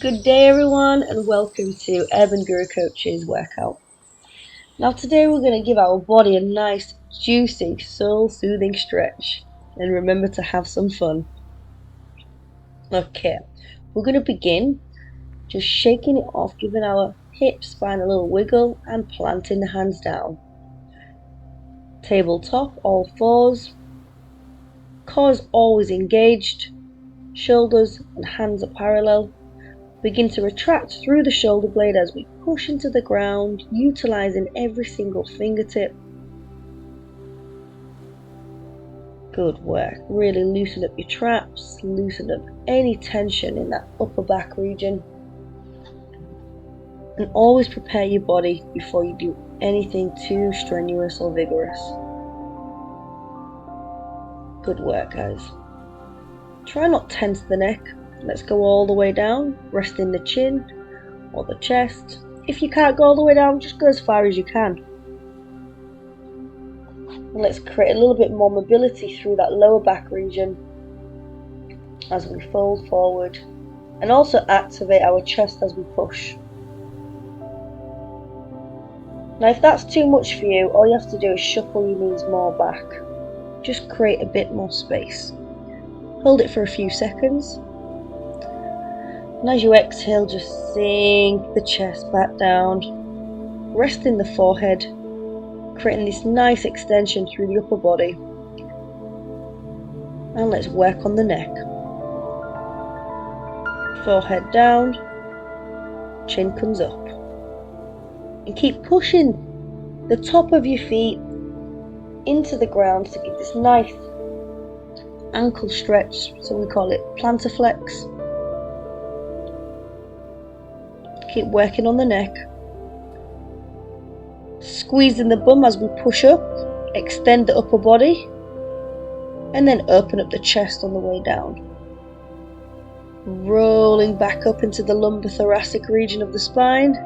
Good day everyone and welcome to Urban Guru Coach's workout. Now today we're going to give our body a nice, juicy, soul-soothing stretch and remember to have some fun. Okay, we're going to begin just shaking it off, giving our hip spine a little wiggle and planting the hands down. Tabletop, all fours, core is always engaged, shoulders and hands are parallel. Begin to retract through the shoulder blade as we push into the ground, utilizing every single fingertip. Good work. Really loosen up your traps, loosen up any tension in that upper back region. And always prepare your body before you do anything too strenuous or vigorous. Good work, guys. Try not to tense the neck. Let's go all the way down, resting the chin or the chest. If you can't go all the way down, just go as far as you can. And let's create a little bit more mobility through that lower back region as we fold forward, and also activate our chest as we push. Now if that's too much for you, all you have to do is shuffle your knees more back. Just create a bit more space. Hold it for a few seconds. And as you exhale, just sink the chest back down, resting the forehead, creating this nice extension through the upper body. And let's work on the neck. Forehead down, chin comes up. And keep pushing the top of your feet into the ground to give this nice ankle stretch, so we call it plantar flex. Keep working on the neck. Squeezing the bum as we push up, extend the upper body, and then open up the chest on the way down. Rolling back up into the lumbothoracic region of the spine,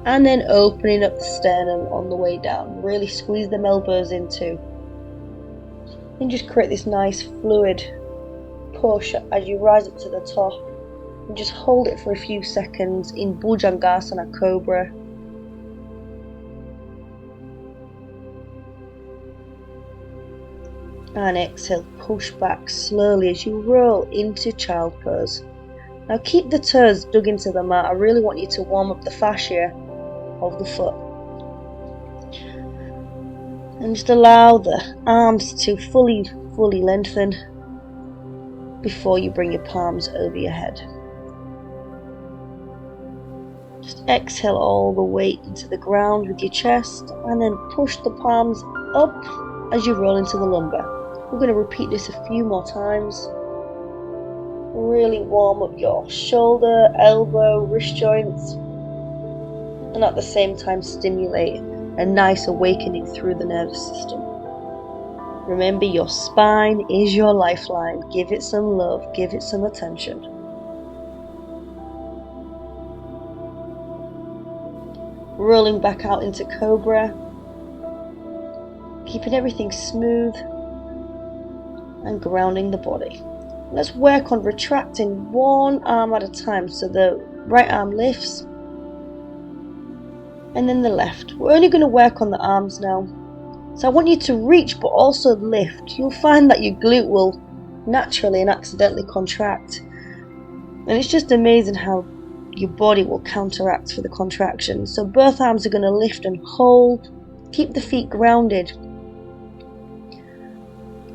and then opening up the sternum on the way down. Really squeeze them elbows in too. And just create this nice fluid push as you rise up to the top. And just hold it for a few seconds in Bhujangasana Cobra. And exhale, push back slowly as you roll into child pose. Now keep the toes dug into the mat. I really want you to warm up the fascia of the foot. And just allow the arms to fully lengthen before you bring your palms over your head. Just exhale all the weight into the ground with your chest, and then push the palms up as you roll into the lumbar. We're going to repeat this a few more times. Really warm up your shoulder, elbow, wrist joints, and at the same time stimulate a nice awakening through the nervous system. Remember, your spine is your lifeline. Give it some love, give it some attention. Rolling back out into Cobra, keeping everything smooth and grounding the body. Let's work on retracting one arm at a time. So the right arm lifts and then the left. We're only going to work on the arms now. So I want you to reach but also lift. You'll find that your glute will naturally and accidentally contract. And it's just amazing how your body will counteract for the contraction. So both arms are going to lift and hold. Keep the feet grounded.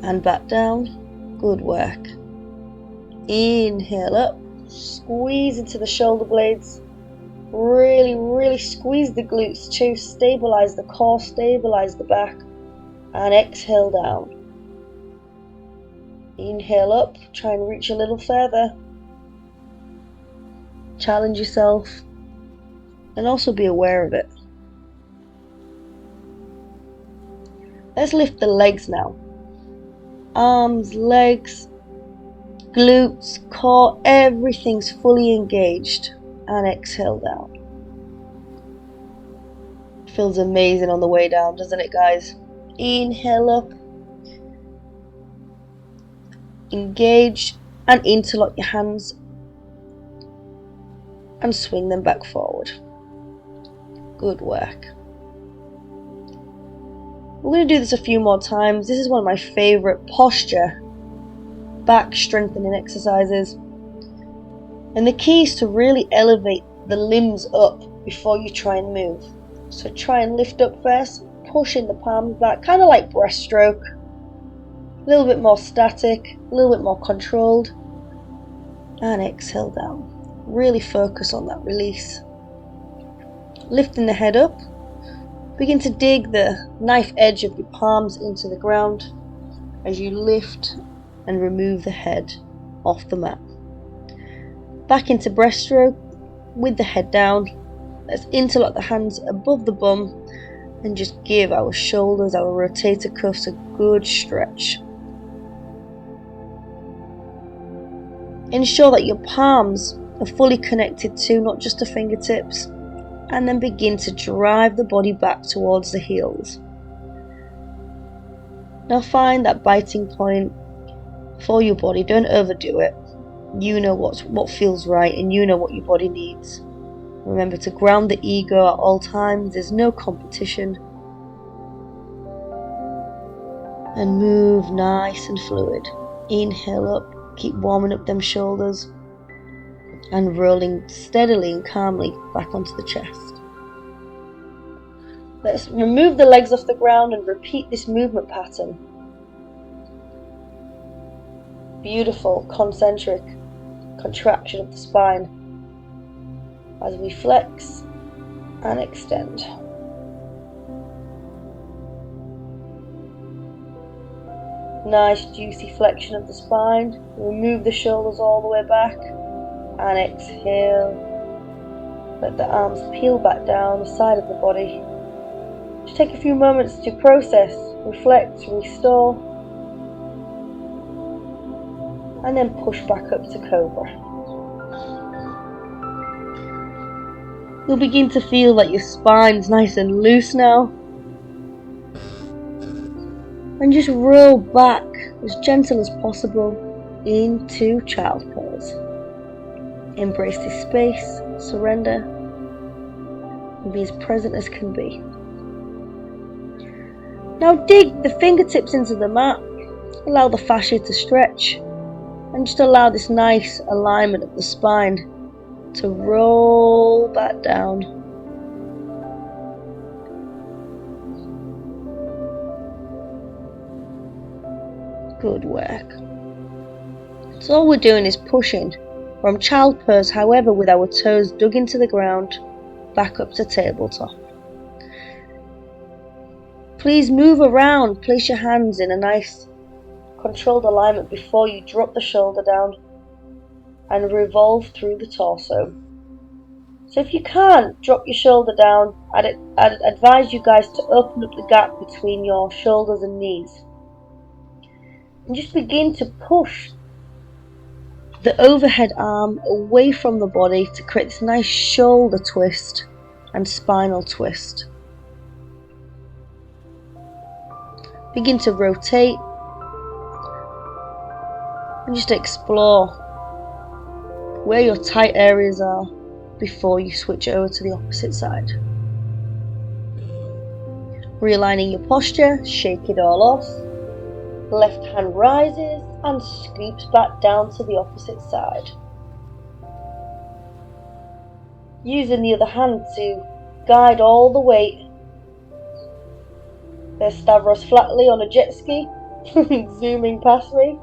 And back down. Good work. Inhale up. Squeeze into the shoulder blades. Really squeeze the glutes to stabilize the core, stabilize the back. And exhale down. Inhale up. Try and reach a little further. Challenge yourself and also be aware of it. Let's lift the legs now. Arms, legs, glutes, core, everything's fully engaged. And exhale down. Feels amazing on the way down, doesn't it, guys? Inhale up. Engage and interlock your hands and swing them back forward. Good work. We're going to do this a few more times. This is one of my favourite posture back strengthening exercises. And the key is to really elevate the limbs up before you try and move. So try and lift up first, pushing the palms back, kind of like breaststroke. A little bit more static, a little bit more controlled. And exhale down. Really focus on that release. Lifting the head up. Begin to dig the knife edge of your palms into the ground as you lift and remove the head off the mat. Back into breaststroke with the head down. Let's interlock the hands above the bum and just give our shoulders, our rotator cuffs a good stretch. Ensure that your palms are fully connected to, not just the fingertips, and then begin to drive the body back towards the heels. Now find that biting point for your body. Don't overdo it. You know what feels right, and you know what your body needs. Remember to ground the ego at all times. There's no competition. And move nice and fluid. Inhale up. Keep warming up them shoulders. And rolling steadily and calmly back onto the chest. Let's remove the legs off the ground and repeat this movement pattern. Beautiful concentric contraction of the spine as we flex and extend. Nice juicy flexion of the spine. Remove the shoulders all the way back and exhale. Let the arms peel back down the side of the body. Just take a few moments to process, reflect, restore, and then push back up to Cobra. You'll begin to feel that your spine's nice and loose now. And just roll back as gentle as possible into child pose. Embrace this space, surrender, and be as present as can be. Now dig the fingertips into the mat, allow the fascia to stretch, and just allow this nice alignment of the spine to roll back down. Good work. So all we're doing is pushing from child pose, however, with our toes dug into the ground, back up to tabletop. Please move around, place your hands in a nice controlled alignment before you drop the shoulder down and revolve through the torso. So if you can't drop your shoulder down, I'd advise you guys to open up the gap between your shoulders and knees. And just begin to push the overhead arm away from the body to create this nice shoulder twist and spinal twist. Begin to rotate and just explore where your tight areas are before you switch over to the opposite side. Realigning your posture, shake it all off. Left hand rises and scoops back down to the opposite side. Using the other hand to guide all the weight. There's Stavros flatly on a jet ski, zooming past me.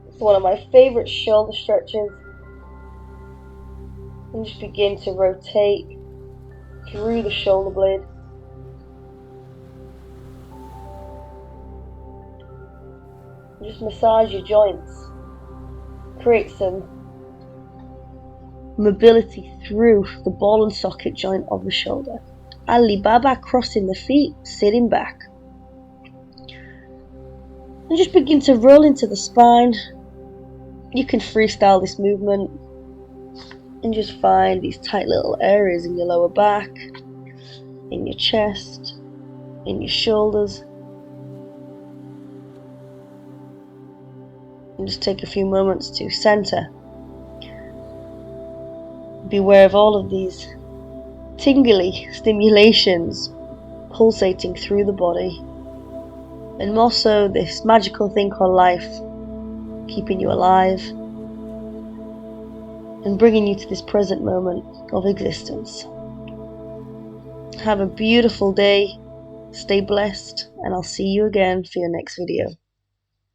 It's one of my favourite shoulder stretches. And just begin to rotate through the shoulder blade. Just massage your joints. Create some mobility through the ball and socket joint of the shoulder. Alibaba, crossing the feet, sitting back. And just begin to roll into the spine. You can freestyle this movement and just find these tight little areas in your lower back, in your chest, in your shoulders. And just take a few moments to center. Be aware of all of these tingly stimulations pulsating through the body, and more so this magical thing called life, keeping you alive and bringing you to this present moment of existence. Have a beautiful day, stay blessed, and I'll see you again for your next video.